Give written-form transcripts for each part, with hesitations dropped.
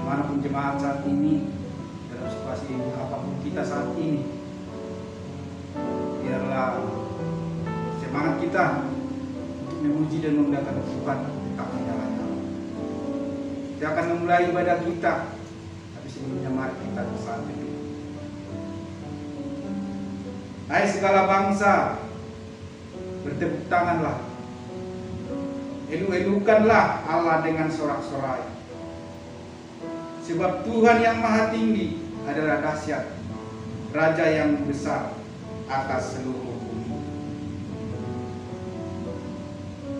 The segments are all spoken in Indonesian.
dimanapun jemaat saat ini, dalam situasi apapun kita saat ini, biarlah semangat kita untuk memuji dan memuliakan Tuhan tetap menyala-nyala. Kita akan memulai ibadah kita, tapi sebelumnya mari kita bersatu. Hai segala bangsa, bertepuk tanganlah, elu-elukanlah Allah dengan sorak-sorai. Sebab Tuhan yang maha tinggi adalah dahsyat, Raja yang besar atas seluruh bumi.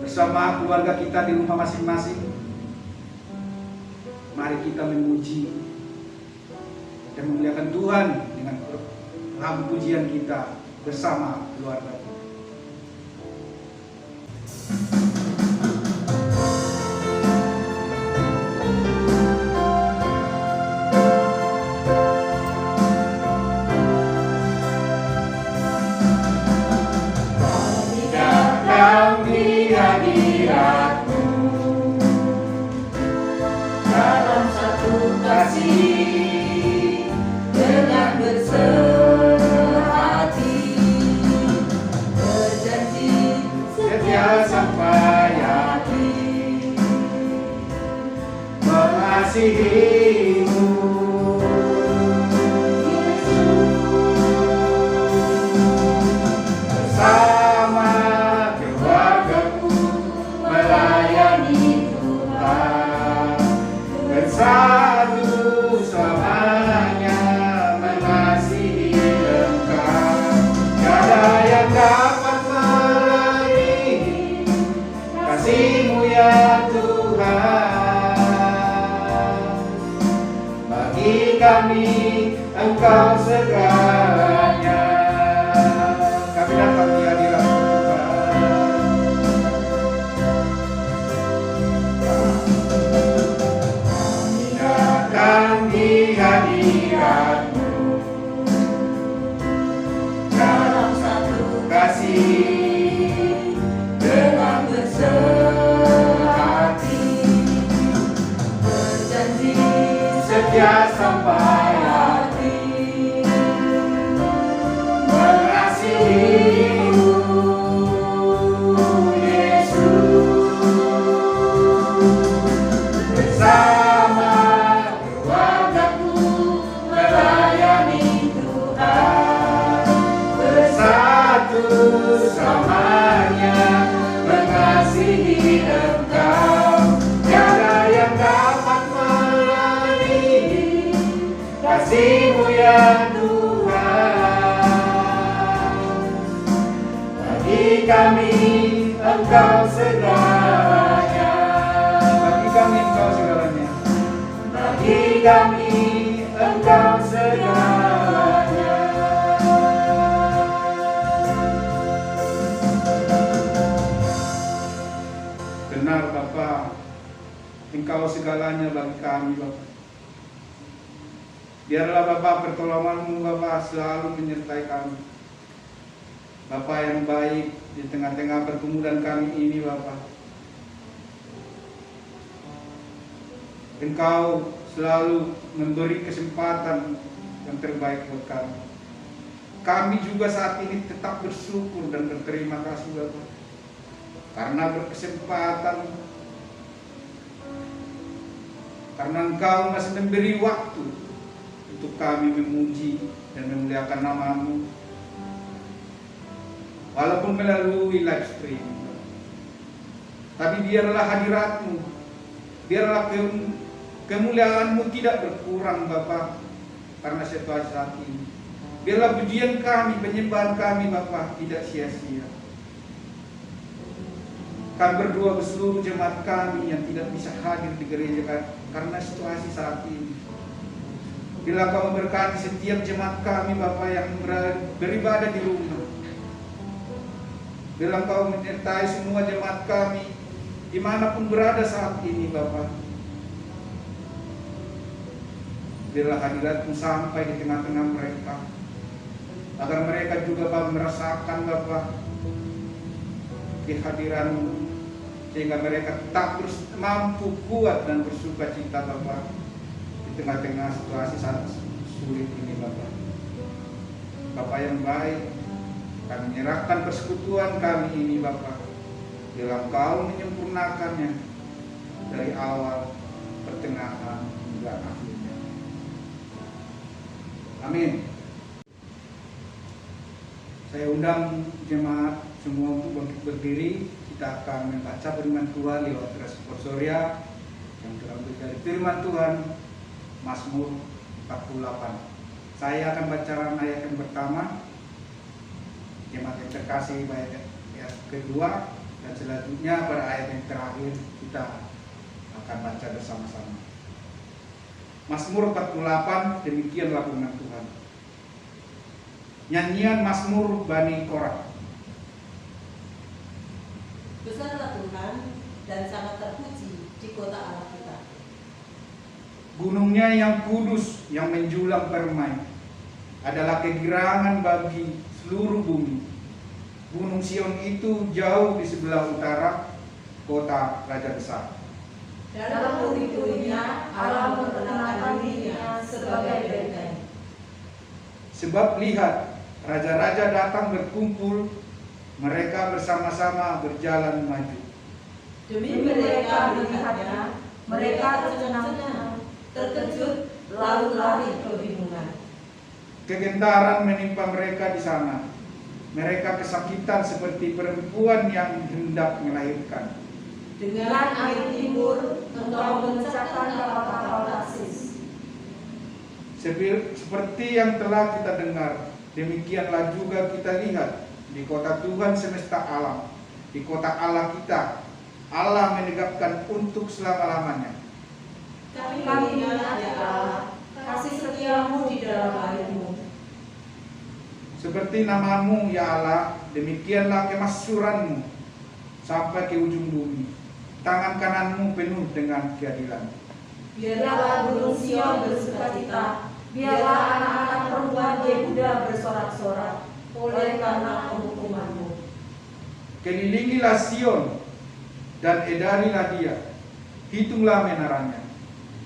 Bersama keluarga kita di rumah masing-masing, mari kita memuji dan memuliakan Tuhan dengan lagu pujian kita bersama keluarga kita. Bersama keluargaku melayani Tuhan, bersatu selamanya mengasihi Engkau. Tiada yang dapat melebihi kasih-Mu ya Tuhan. Bagi kami Engkau segalanya. Kami datang di hadirat Tuhan. Kami datang di hadirat-Mu dalam satu kasih, dengan bersehati, berjanji setia sampai akhir, mengasihi-Mu Yesus. Bersama keluargaku melayani Tuhan, bersatu selamanya mengasihi Engkau. Tiada yang dapat melebihi kasih-Mu ya Tuhan. Bagi kami Engkau segalanya. Bagi kami Engkau segalanya. Bagi kami Engkau segalanya. Benar Bapa, Engkau segalanya bagi kami Bapa. Biarlah Bapa pertolongan-Mu Bapa selalu menyertai kami. Bapa yang baik di tengah-tengah pergumulan kami ini Bapa. Engkau selalu memberi kesempatan yang terbaik buat kami. Kami juga saat ini tetap bersyukur dan berterima kasih Bapa, karena berkesempatan, karena Engkau masih memberi waktu untuk kami memuji dan memuliakan nama-Mu, walaupun melalui live streaming. Tapi biarlah hadirat-Mu, biarlah kemuliaan-Mu tidak berkurang Bapa, karena situasi saat ini. Biarlah pujian kami, penyembahan kami Bapa tidak sia-sia. Kami berdoa seluruh jemaat kami yang tidak bisa hadir di gereja karena situasi saat ini. Bila Kau memberkati setiap jemaat kami Bapa yang beribadah di rumah. Bila Kau menyertai semua jemaat kami dimanapun berada saat ini Bapa. Bila hadirat-Mu sampai di tengah-tengah mereka, agar mereka juga Bapa merasakan Bapa kehadiran-Mu, sehingga mereka tetap mampu kuat dan bersuka cita Bapa tengah-tengah situasi sangat sulit ini Bapak. Bapak yang baik, kami menyerahkan persekutuan kami ini Bapak, dalam Kau menyempurnakannya dari awal, pertengahan, hingga akhirnya. Amin. Saya undang jemaat semua untuk bangkit berdiri. Kita akan membaca firman Tuhan lewat responsoria yang terambil dari firman Tuhan Mazmur 48. Saya akan bacakan ayat yang pertama, jemaat yang terkasih ayat kedua, dan selanjutnya pada ayat yang terakhir kita akan baca bersama-sama. Mazmur 48, demikianlah firman Tuhan. Nyanyian Mazmur Bani Korah. Besarlah Tuhan dan sangat terpuji di kota Allah kita. Gunungnya yang kudus, yang menjulang permai, adalah kegirangan bagi seluruh bumi. Gunung Sion itu jauh di sebelah utara, kota Raja Besar. Dalam puri-purinya Allah memperkenalkan dirinya sebagai benteng. Sebab lihat, raja-raja datang berkumpul, mereka bersama-sama berjalan maju. Demi mereka melihatnya, mereka tercengang, terkejut, lalu lari kebingungan. Kegentaran menimpa mereka di sana. Mereka kesakitan seperti perempuan yang hendak melahirkan. Dengan angin timur, engkau memecahkan kapal-kapal Tarsis. Seperti yang telah kita dengar, demikianlah juga kita lihat di kota Tuhan semesta alam, di kota Allah kita. Allah menegakkan untuk selama-lamanya. Kami ingat ya Allah, kasih setiamu di dalam airmu. Seperti namamu ya Allah, demikianlah kemasyuranmu sampai ke ujung bumi. Tangan kananmu penuh dengan keadilan. Biarlah gunung Sion bersukacita, biarlah anak-anak perempuan Yehuda bersorak-sorak oleh karena penghukumanmu. Kelilingilah Sion dan edarilah dia, hitunglah menaranya.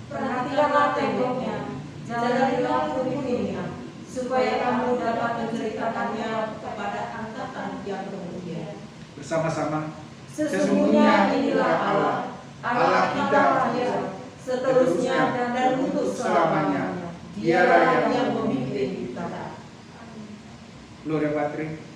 Perhatikanlah temboknya, jalanilah puri-purinya, supaya kamu dapat menceritakannya kepada angkatan yang kemudian. Bersama-sama, Sesungguhnya inilah Allah, Allah kita Raja, seterusnya dan untuk selamanya. Dialah yang memimpin kita. Gloria Patri.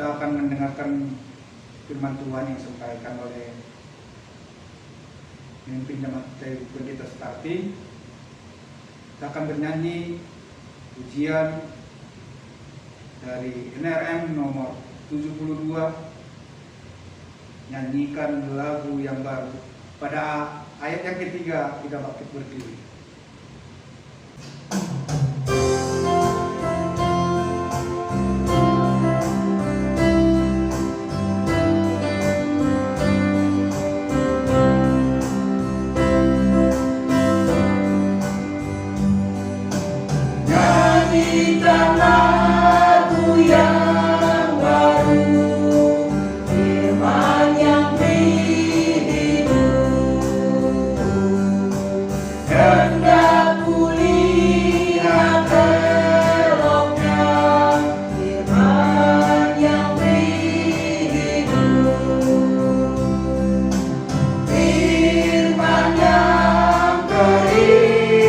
Kita akan mendengarkan firman Tuhan yang disampaikan oleh pemimpin jemaat Pendeta Sutarti. Kita akan bernyanyi pujian dari NRM nomor 72, nyanyikan lagu yang baru. Pada ayat yang ketiga kita bangkit berdiri. Nyanyikan lagu yang baru, firman yang beri hidup. Hendak kulihat eloknya firman yang beri hidup. Firman yang terindah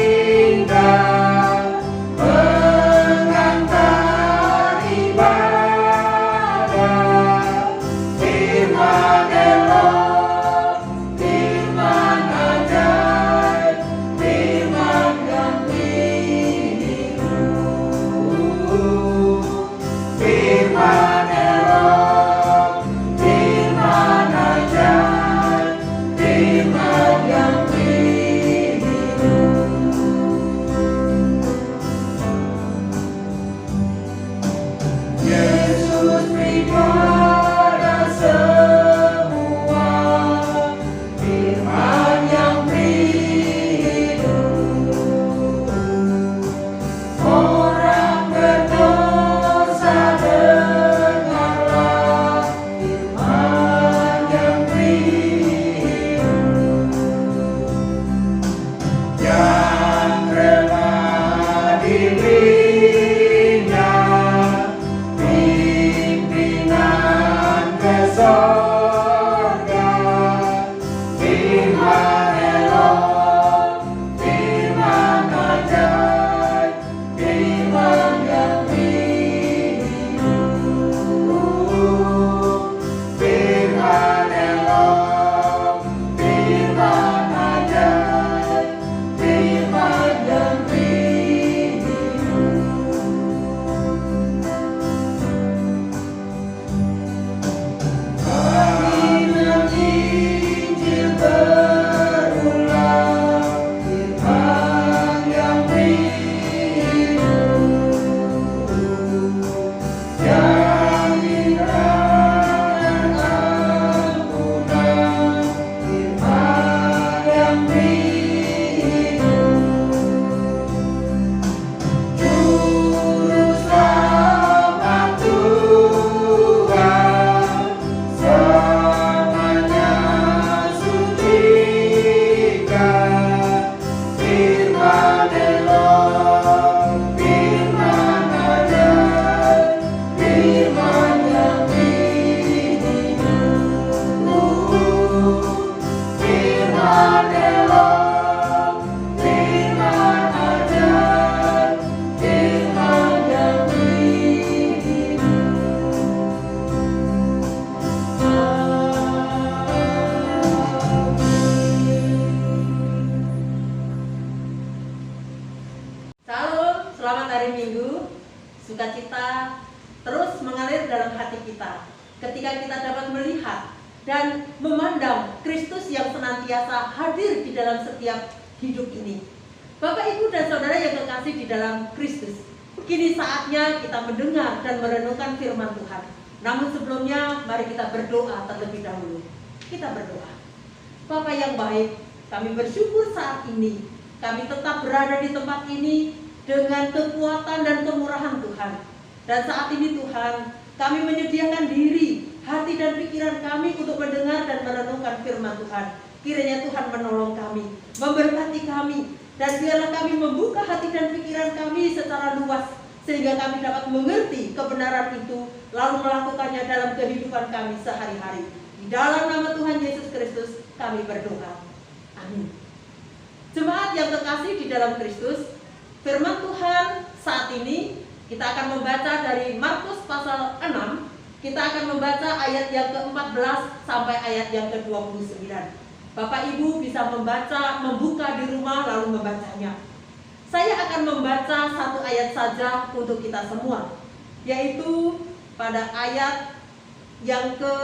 mengantar ibadah. Firman elok, firman ajaib, firman yang beri hidup. Firman elok, firman ajaib, firman yang beri hidup. Yesus beri pada semua firman yang beri hidup. Orang berdosa dengarlah firman yang beri hidup. Yang rela diberinya pimpinan ke sorga. Firman elok, firman ajaib, firman yang beri hidup. Firman elok, firman ajaib, firman yang beri hidup. Kami menginjil berulang firman yang beri hidup. Yang indah dan ampunan firman yang beri hidup. Juru selamat Tuhan selamanya sucikan. Firman elok, firman ajaib, firman yang beri hidup. Firman elok, firman ajaib, firman yang beri Salam, selamat hari Minggu. Sukacita terus mengalir dalam hati kita ketika kita dapat melihat dan memandang Kristus yang senantiasa hadir di dalam setiap hidup ini. Bapak, Ibu, dan Saudara yang kekasih di dalam Kristus, kini saatnya kita mendengar dan merenungkan firman Tuhan. Namun sebelumnya, mari kita berdoa terlebih dahulu. Kita berdoa. Bapa yang baik, kami bersyukur saat ini kami tetap berada di tempat ini dengan kekuatan dan kemurahan Tuhan. Dan saat ini Tuhan, kami menyediakan diri, hati dan pikiran kami untuk mendengar dan merenungkan firman Tuhan. Kiranya Tuhan menolong kami, memberkati kami, dan biarlah kami membuka hati dan pikiran kami secara luas, sehingga kami dapat mengerti kebenaran itu, lalu melakukannya dalam kehidupan kami sehari-hari. Di dalam nama Tuhan Yesus Kristus kami berdoa. Amin. Jemaat yang kekasih di dalam Kristus, firman Tuhan saat ini kita akan membaca dari Markus pasal 6. Kita akan membaca ayat yang ke-14 sampai ayat yang ke-29. Bapak Ibu bisa membuka di rumah lalu membacanya. Saya akan membaca satu ayat saja untuk kita semua, yaitu pada ayat yang ke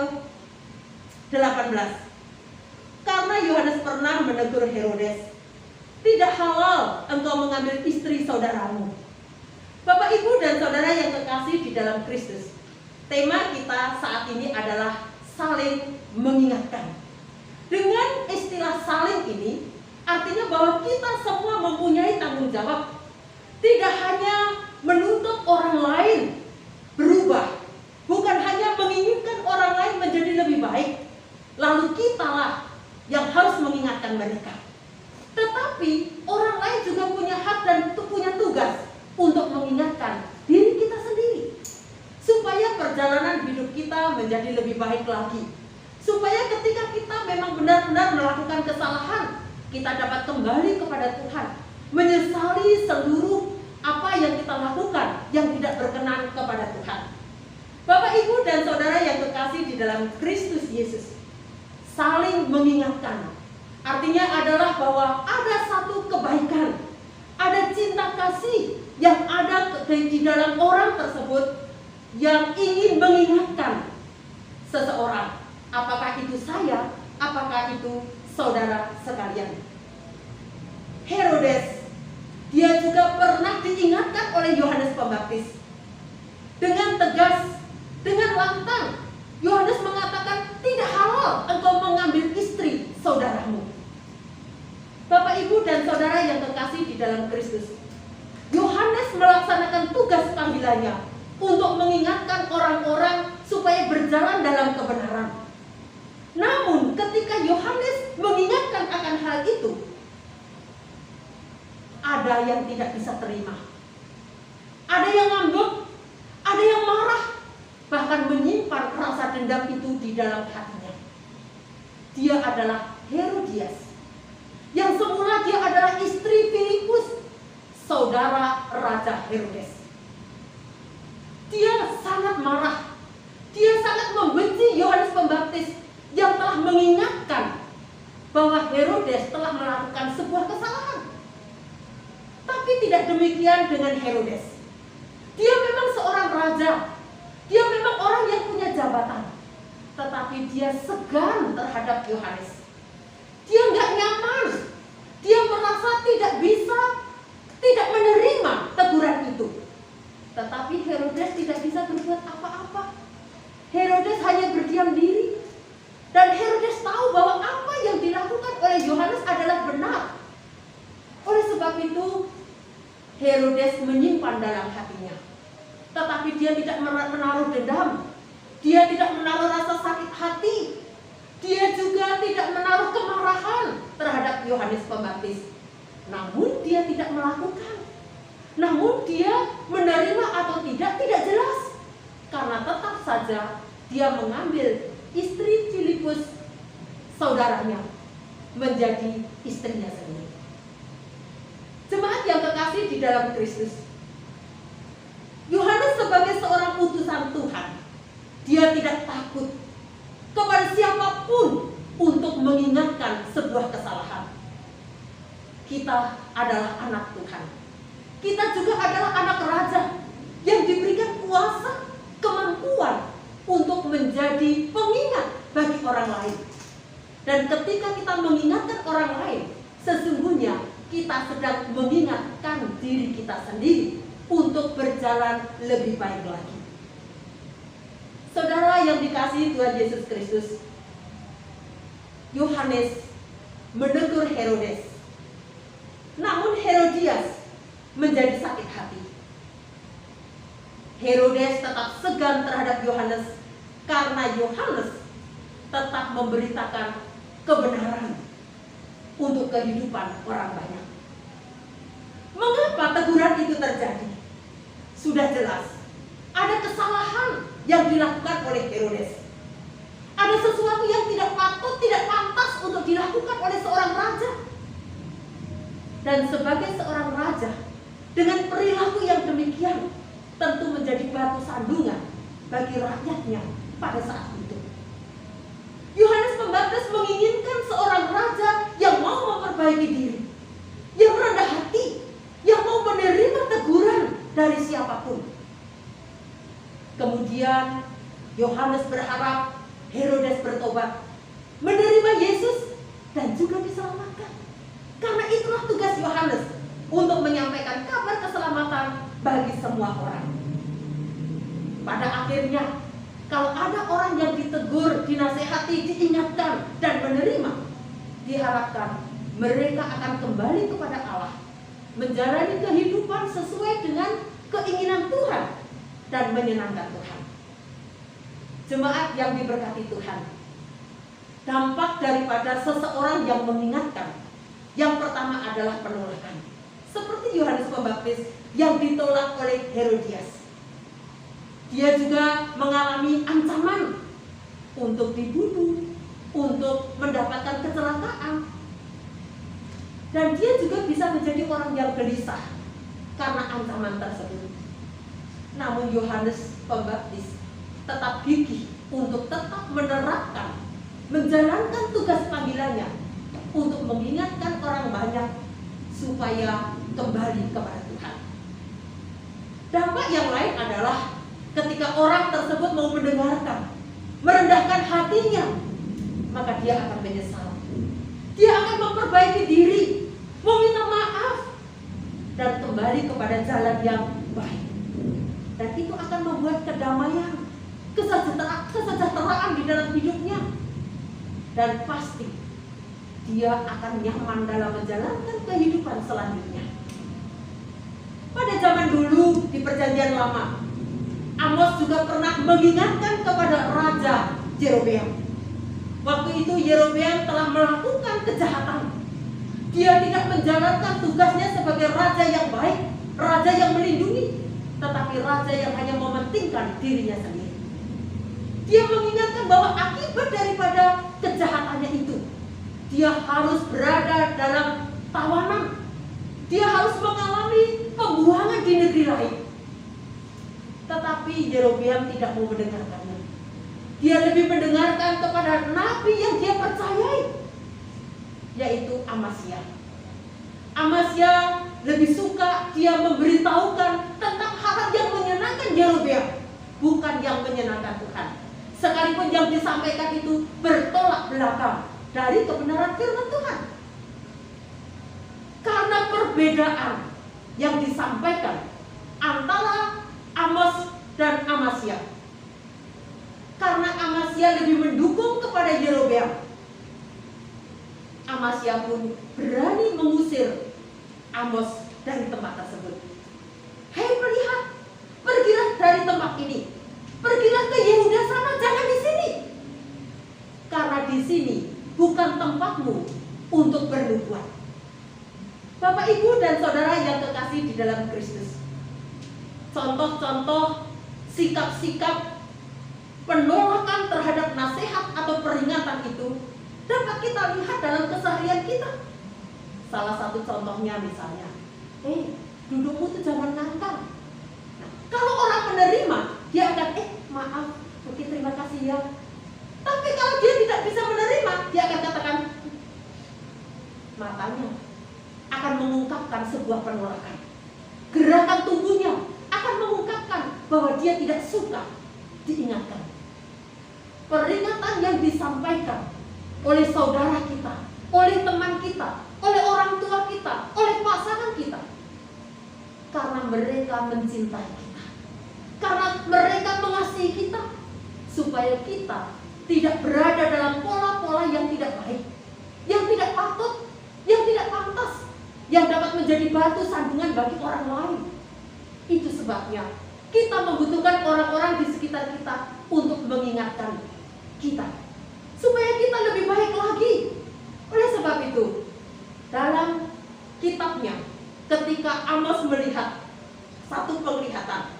18. Karena Yohanes pernah menegur Herodes, "Tidak halal engkau mengambil istri saudaramu." Bapak, Ibu, dan saudara yang kekasih di dalam Kristus, tema kita saat ini adalah saling mengingatkan. Dengan istilah saling ini, artinya bahwa kita semua mempunyai tanggung jawab. Tidak hanya menuntut orang lain berubah, bukan hanya menginginkan orang lain menjadi lebih baik, lalu kitalah yang harus mengingatkan mereka. Tetapi orang lain juga punya hak dan punya tugas untuk mengingatkan diri kita sendiri, supaya perjalanan hidup kita menjadi lebih baik lagi. Supaya ketika kita memang benar-benar melakukan kesalahan, kita dapat kembali kepada Tuhan, menyesali seluruh apa yang kita lakukan yang tidak berkenan kepada Tuhan. Bapak, Ibu, dan saudara yang kekasih di dalam Kristus Yesus, saling mengingatkan artinya adalah bahwa ada satu kebaikan, ada cinta kasih yang ada di dalam orang tersebut yang ingin mengingatkan seseorang. Apakah itu saya, apakah itu saudara sekalian. Herodes, dia juga pernah diingatkan oleh Yohanes Pembaptis. Dengan tegas, dengan lantang, Yohanes mengatakan, "Tidak halal engkau mengambil istri saudaramu." Bapak, Ibu, dan saudara yang kekasih di dalam Kristus, Yohanes melaksanakan tugas panggilannya untuk mengingatkan orang-orang supaya berjalan dalam kebenaran. Namun ketika Yohanes mengingatkan akan hal itu, ada yang tidak bisa terima. Ada yang ngambek, ada yang marah, bahkan menyimpan rasa dendam itu di dalam hatinya. Dia adalah Herodias, yang semula dia adalah istri Filipus, saudara Raja Herodes. Dia sangat marah, dia sangat membenci Yohanes Pembaptis yang telah mengingatkan bahwa Herodes telah melakukan sebuah kesalahan. Tapi tidak demikian dengan Herodes. Dia memang seorang raja, dia memang orang yang punya jabatan, tetapi dia segan terhadap Yohanes. Dia nggak nyaman, dia merasa tidak bisa, tidak menerima teguran itu. Tetapi Herodes tidak bisa berbuat apa-apa. Herodes hanya berdiam diri. Dan Herodes tahu bahwa apa yang dilakukan oleh Yohanes adalah benar. Oleh sebab itu, Herodes menyimpan dalam hatinya. Tetapi dia tidak menaruh dendam. Dia tidak menaruh rasa sakit hati. Dia juga tidak menaruh kemarahan terhadap Yohanes Pembaptis. Namun dia tidak melakukan. Namun dia menerima atau tidak jelas. Karena tetap saja dia mengambil istri Filipus, saudaranya, menjadi istrinya sendiri. Jemaat yang kekasih di dalam Kristus, Yohanes sebagai seorang utusan Tuhan, dia tidak takut kepada siapapun untuk mengingatkan sebuah kesalahan. Kita adalah anak Tuhan. Kita juga adalah anak raja yang diberikan kuasa, kemampuan untuk menjadi pengingat bagi orang lain. Dan ketika kita mengingatkan orang lain, sesungguhnya kita sedang mengingatkan diri kita sendiri untuk berjalan lebih baik lagi. Saudara yang dikasihi Tuhan Yesus Kristus, Yohanes menegur Herodes. Namun Herodias menjadi sakit hati. Herodes tetap segan terhadap Yohanes karena Yohanes tetap memberitakan kebenaran untuk kehidupan orang banyak. Mengapa teguran itu terjadi? Sudah jelas, ada kesalahan yang dilakukan oleh Herodes. Ada sesuatu yang tidak patut, tidak pantas untuk dilakukan oleh seorang raja. Dan sebagai seorang raja, dengan perilaku yang demikian, tentu menjadi batu sandungan bagi rakyatnya pada saat itu. Yohanes Pembaptis menginginkan seorang raja yang mau memperbaiki diri, yang rendah hati, yang mau menerima teguran dari siapapun. Kemudian Yohanes berharap Herodes bertobat bagi semua orang. Pada akhirnya, kalau ada orang yang ditegur, dinasehati, diingatkan, dan menerima, diharapkan mereka akan kembali kepada Allah, menjalani kehidupan sesuai dengan keinginan Tuhan dan menyenangkan Tuhan. Jemaat yang diberkati Tuhan, dampak daripada seseorang yang mengingatkan, yang pertama adalah penolakan. Seperti Yohanes Pembaptis yang ditolak oleh Herodias. Dia juga mengalami ancaman untuk dibunuh, untuk mendapatkan kecelakaan. Dan dia juga bisa menjadi orang yang gelisah karena ancaman tersebut. Namun Yohanes Pembaptis tetap gigih untuk tetap menerapkan, menjalankan tugas panggilannya untuk mengingatkan orang banyak supaya kembali kepada Tuhan. Dampak yang lain adalah ketika orang tersebut mau mendengarkan, merendahkan hatinya, maka dia akan menyesal. Dia akan memperbaiki diri, meminta maaf, dan kembali kepada jalan yang baik. Dan itu akan membuat kedamaian, kesejahteraan di dalam hidupnya. Dan pasti dia akan nyaman dalam menjalankan kehidupan selanjutnya. Pada zaman dulu di Perjanjian Lama, Amos juga pernah mengingatkan kepada Raja Yerobeam. Waktu itu Yerobeam telah melakukan kejahatan. Dia tidak menjalankan tugasnya sebagai raja yang baik, raja yang melindungi, tetapi raja yang hanya mementingkan dirinya sendiri. Dia mengingatkan bahwa akibat daripada kejahatannya itu, dia harus berada dalam tawanan. Dia harus mengalami pembuangan di negeri lain. Tetapi Yerobeam tidak mau mendengarkannya. Dia lebih mendengarkan kepada nabi yang dia percayai, yaitu Amasya. Amasya lebih suka dia memberitahukan tentang hal yang menyenangkan Yerobeam, bukan yang menyenangkan Tuhan. Sekalipun yang disampaikan itu bertolak belakang dari kebenaran firman Tuhan. Karena perbedaan yang disampaikan antara Amos dan Amasya. Karena Amasya lebih mendukung kepada Yerobeam, Amasya pun berani mengusir Amos dari tempat tersebut. Hei pelihat, pergilah dari tempat ini. Pergilah ke Yehuda sana, jangan di sini. Karena di sini bukan tempatmu untuk bernubuat. Bapak, Ibu, dan Saudara yang kekasih di dalam Kristus, contoh-contoh sikap-sikap penolakan terhadap nasihat atau peringatan itu dapat kita lihat dalam keseharian kita. Salah satu contohnya misalnya, dudukmu tuh jangan ngangkang. Nah, kalau orang menerima, dia akan, maaf, oke, terima kasih ya. Tapi kalau dia tidak bisa menerima, dia akan katakan, matanya akan mengungkapkan sebuah penolakan. Gerakan tubuhnya akan mengungkapkan bahwa dia tidak suka diingatkan. Peringatan yang disampaikan oleh saudara kita, oleh teman kita, oleh orang tua kita, oleh pasangan kita, karena mereka mencintai kita, karena mereka mengasihi kita, supaya kita tidak berada dalam pola-pola yang tidak baik, yang tidak patut, yang tidak pantas, yang dapat menjadi batu sandungan bagi orang lain. Itu sebabnya kita membutuhkan orang-orang di sekitar kita untuk mengingatkan kita, supaya kita lebih baik lagi. Oleh sebab itu, dalam kitabnya, ketika Amos melihat satu penglihatan,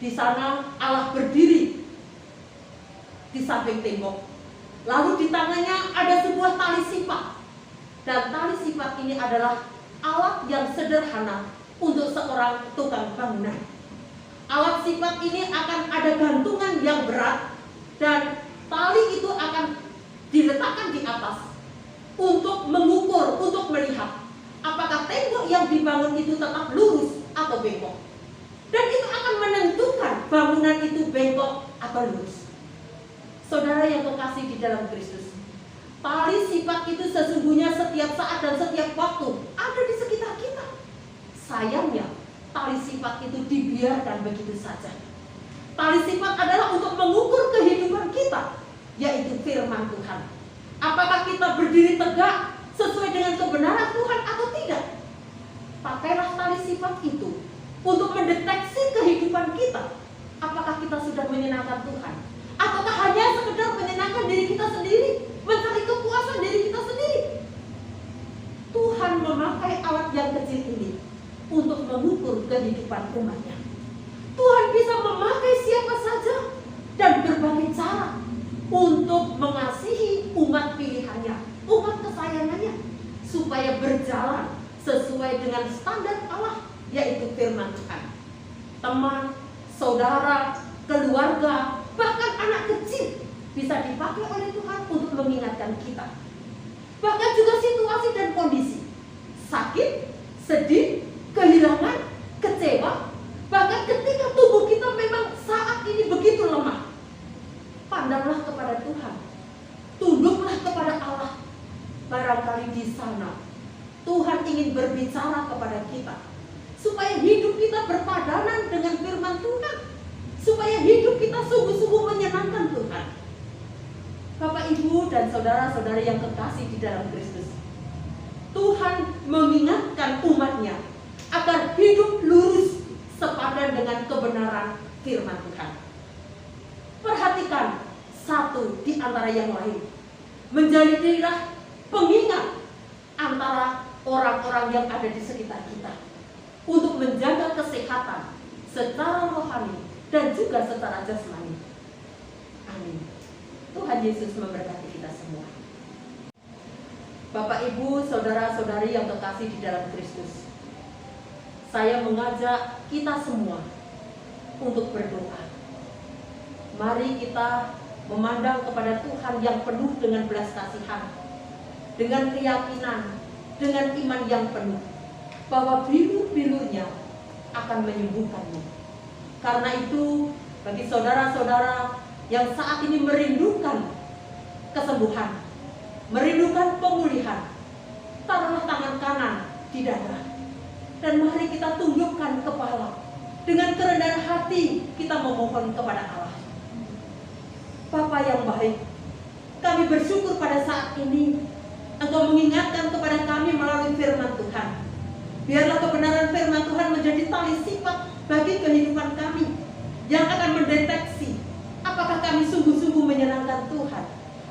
di sana Allah berdiri di samping tembok, lalu di tangannya ada sebuah tali sifat, dan tali sifat ini adalah alat yang sederhana untuk seorang tukang bangunan. Alat sifat ini akan ada gantungan yang berat, dan tali itu akan diletakkan di atas untuk mengukur, untuk melihat apakah tembok yang dibangun itu tetap lurus atau bengkok. Dan itu akan menentukan bangunan itu bengkok atau lurus. Saudara yang kekasih di dalam Kristus, tali sifat itu sesungguhnya setiap saat dan setiap waktu ada di sekitar kita. Sayangnya, tali sifat itu dibiarkan begitu saja. Tali sifat adalah untuk mengukur kehidupan kita, yaitu firman Tuhan. Apakah kita berdiri tegak sesuai dengan kebenaran Tuhan atau tidak? Pakailah tali sifat itu untuk mendeteksi kehidupan kita. Apakah kita sudah menyenangkan Tuhan? Ataukah hanya sekedar menyenangkan diri kita sendiri, mencari kepuasan diri kita sendiri? Tuhan memakai alat yang kecil ini untuk mengukur kehidupan umatnya. Tuhan bisa memakai siapa saja dan berbagai cara untuk mengasihi umat pilihannya, umat kesayangannya, supaya berjalan sesuai dengan standar Allah, yaitu firman Tuhan. Teman, saudara, keluarga, bahkan anak kecil bisa dipakai oleh Tuhan untuk mengingatkan kita. Bahkan juga situasi dan kondisi sakit, sedih, kehilangan, kecewa, bahkan ketika tubuh kita memang saat ini begitu lemah, pandanglah kepada Tuhan, tunduklah kepada Allah. Barangkali di sana Tuhan ingin berbicara kepada kita, supaya hidup kita berpadanan dengan firman Tuhan, supaya hidup kita sungguh-sungguh menyenangkan Tuhan. Bapak, Ibu, dan saudara-saudari yang kekasih di dalam Kristus, Tuhan mengingatkan umatnya agar hidup lurus sepadan dengan kebenaran firman Tuhan. Perhatikan satu di antara yang lain, menjadilah pengingat antara orang-orang yang ada di sekitar kita untuk menjaga kesehatan secara rohani dan juga secara jasmani. Amin. Tuhan Yesus memberkati kita semua. Bapak, Ibu, saudara-saudari yang kekasih di dalam Kristus, saya mengajak kita semua untuk berdoa. Mari kita memandang kepada Tuhan yang penuh dengan belas kasihan, dengan keyakinan, dengan iman yang penuh, bahwa bilur-bilurnya akan menyembuhkanmu. Karena itu, bagi saudara-saudara yang saat ini merindukan kesembuhan, merindukan pemulihan, taruhlah tangan kanan di dada, dan mari kita tundukkan kepala. Dengan kerendahan hati kita memohon kepada Allah. Bapa yang baik, kami bersyukur pada saat ini Engkau mengingatkan kepada kami melalui firman Tuhan. Biarlah kebenaran firman Tuhan menjadi tali sifat bagi kehidupan kami, yang akan mendeteksi apakah kami sungguh-sungguh menyenangkan Tuhan,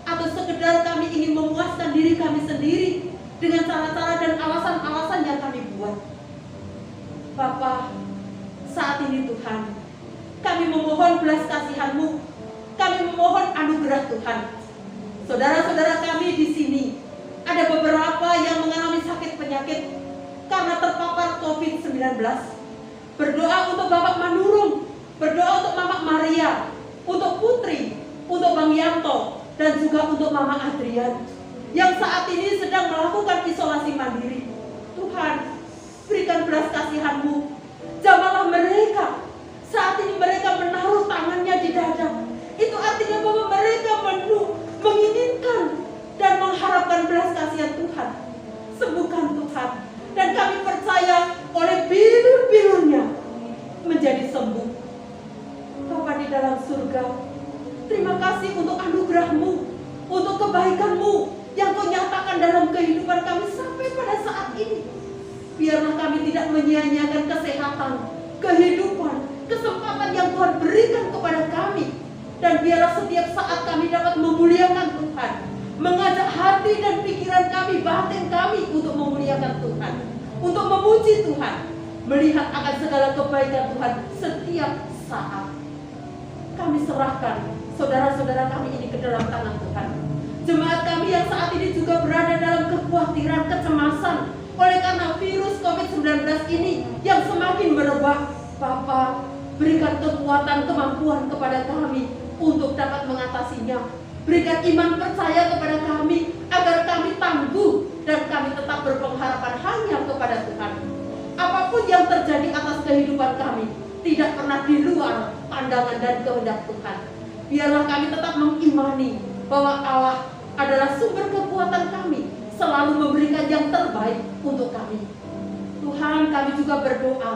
atau sekedar kami ingin memuaskan diri kami sendiri dengan cara-cara dan alasan-alasan yang kami buat. Bapa, saat ini Tuhan, kami memohon belas kasihan-Mu, kami memohon anugerah Tuhan. Saudara-saudara kami di sini, ada beberapa yang mengalami sakit penyakit karena terpapar COVID-19. Berdoa untuk Bapak Manurung, berdoa untuk Mama Maria, untuk Putri, untuk Bang Yanto, dan juga untuk Mama Adrian yang saat ini sedang melakukan isolasi mandiri. Tuhan, berikan belas kasihan-Mu, jamahlah mereka. Saat ini mereka menaruh tangannya di dada. Itu artinya bahwa mereka menginginkan dan mengharapkan belas kasihan Tuhan. Sembuhkan Tuhan, dan kami percaya oleh bilur-bilurnya menjadi sembuh. Bapa di dalam surga, terima kasih untuk anugerah-Mu, untuk kebaikan-Mu yang Kau nyatakan dalam kehidupan kami sampai pada saat ini. Biarlah kami tidak menyia-nyiakan kesehatan, kehidupan, kesempatan yang Tuhan berikan kepada kami. Dan biarlah setiap saat kami dapat memuliakan Tuhan, mengajak hati dan pikiran kami, batin kami untuk memuliakan Tuhan, untuk memuji Tuhan, melihat akan segala kebaikan Tuhan setiap saat. Kami serahkan saudara-saudara kami ini ke dalam tangan Tuhan. Jemaat kami yang saat ini juga berada dalam kekhawatiran, kecemasan oleh karena virus COVID-19 ini yang semakin merebak. Bapa, berikan kekuatan, kemampuan kepada kami untuk dapat mengatasinya. Berikan iman percaya kepada kami agar kami tangguh dan kami tetap berpengharapan hanya kepada Tuhan. Apapun yang terjadi atas kehidupan kami tidak pernah di luar pandangan dan kehendak Tuhan. Biarlah kami tetap mengimani bahwa Allah adalah sumber kekuatan kami, selalu memberikan yang terbaik untuk kami. Tuhan, kami juga berdoa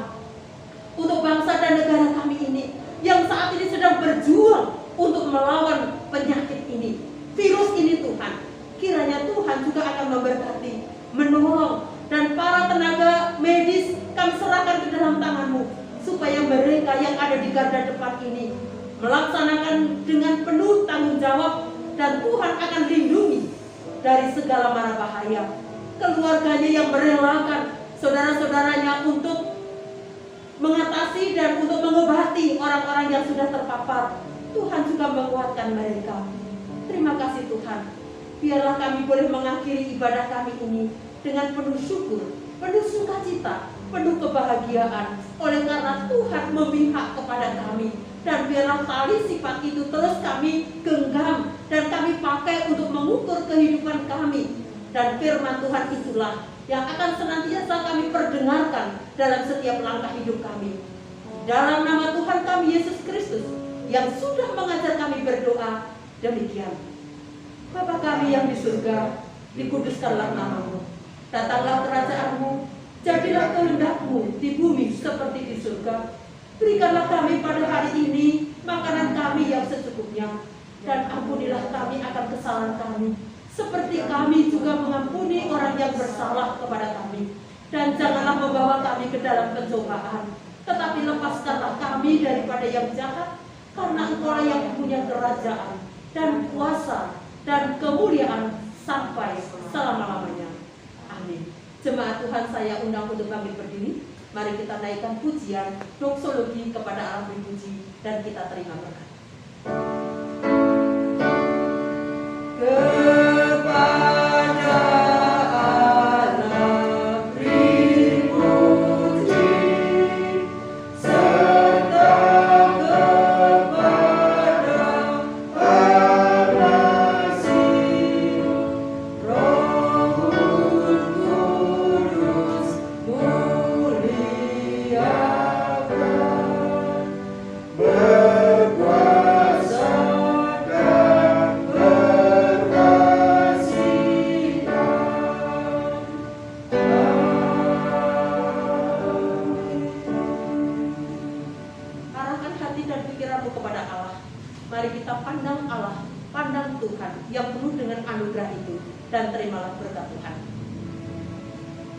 untuk bangsa dan negara kami ini yang saat ini sedang berjuang untuk melawan penyakit ini, virus ini Tuhan. Kiranya Tuhan juga akan memberkati, menolong, dan para tenaga medis kami serahkan ke dalam tangan-Mu, supaya mereka yang ada di garda depan ini melaksanakan dengan penuh tanggung jawab, dan Tuhan akan lindungi dari segala mara bahaya. Keluarganya yang merelakan saudara-saudaranya untuk mengatasi dan untuk mengobati orang-orang yang sudah terpapar, Tuhan juga menguatkan mereka. Terima kasih Tuhan. Biarlah kami boleh mengakhiri ibadah kami ini dengan penuh syukur, penuh sukacita, penuh kebahagiaan, oleh karena Tuhan memihak kepada kami. Dan biarlah tali sifat itu terus kami genggam dan kami pakai untuk mengukur kehidupan kami. Dan firman Tuhan itulah yang akan senantiasa kami perdengarkan dalam setiap langkah hidup kami. Dalam nama Tuhan kami Yesus Kristus yang sudah mengajar kami berdoa, demikian. Bapa kami yang di surga, dikuduskanlah nama-Mu. Datanglah kerajaan-Mu, jadilah kehendak-Mu di bumi seperti di surga. Berikanlah kami pada hari ini makanan kami yang secukupnya, dan ampunilah kami akan kesalahan kami, seperti kami juga mengampuni orang yang bersalah kepada kami. Dan janganlah membawa kami ke dalam pencobaan, tetapi lepaskanlah kami daripada yang jahat, karena Engkau yang punya kerajaan dan kuasa dan kemuliaan sampai selama-lamanya. Amin. Jemaat Tuhan, saya undang untuk bangkit berdiri. Mari kita naikkan pujian doksologi kepada Allah dipuji dan kita terima berkat.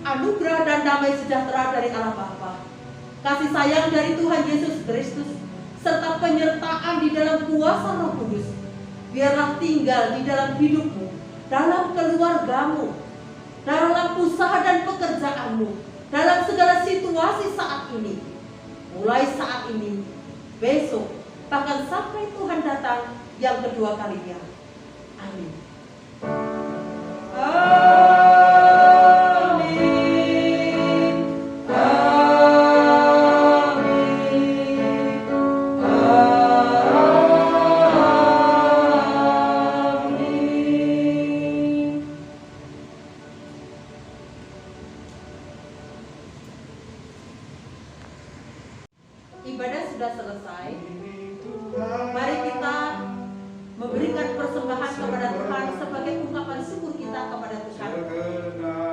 Anugerah dan damai sejahtera dari Allah Bapa, kasih sayang dari Tuhan Yesus Kristus, serta penyertaan di dalam kuasa Roh Kudus, biarlah tinggal di dalam hidupmu, dalam keluargamu, dalam usaha dan pekerjaanmu, dalam segala situasi saat ini, mulai saat ini, besok, bahkan sampai Tuhan datang yang kedua kalinya. Amin. Ibadah sudah selesai. Mari kita memberikan persembahan kepada Tuhan sebagai ungkapan syukur kita kepada Tuhan.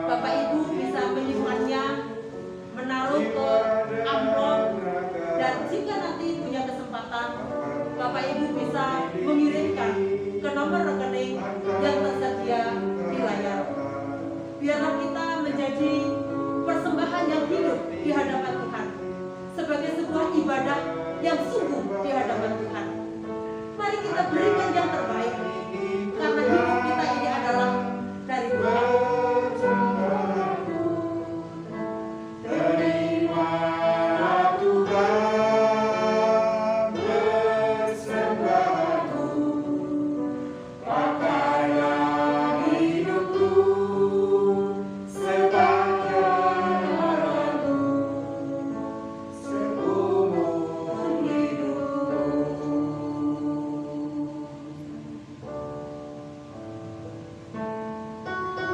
Bapak Ibu bisa menyimpannya, menaruh ke amplop, dan jika nanti punya kesempatan, Bapak Ibu bisa mengirimkan ke nomor rekening yang tersedia di layar. Biarlah kita menjadi persembahan yang hidup di hadapan Tuhan, sebagai sebuah ibadah yang sungguh di hadapan Tuhan. Mari kita beri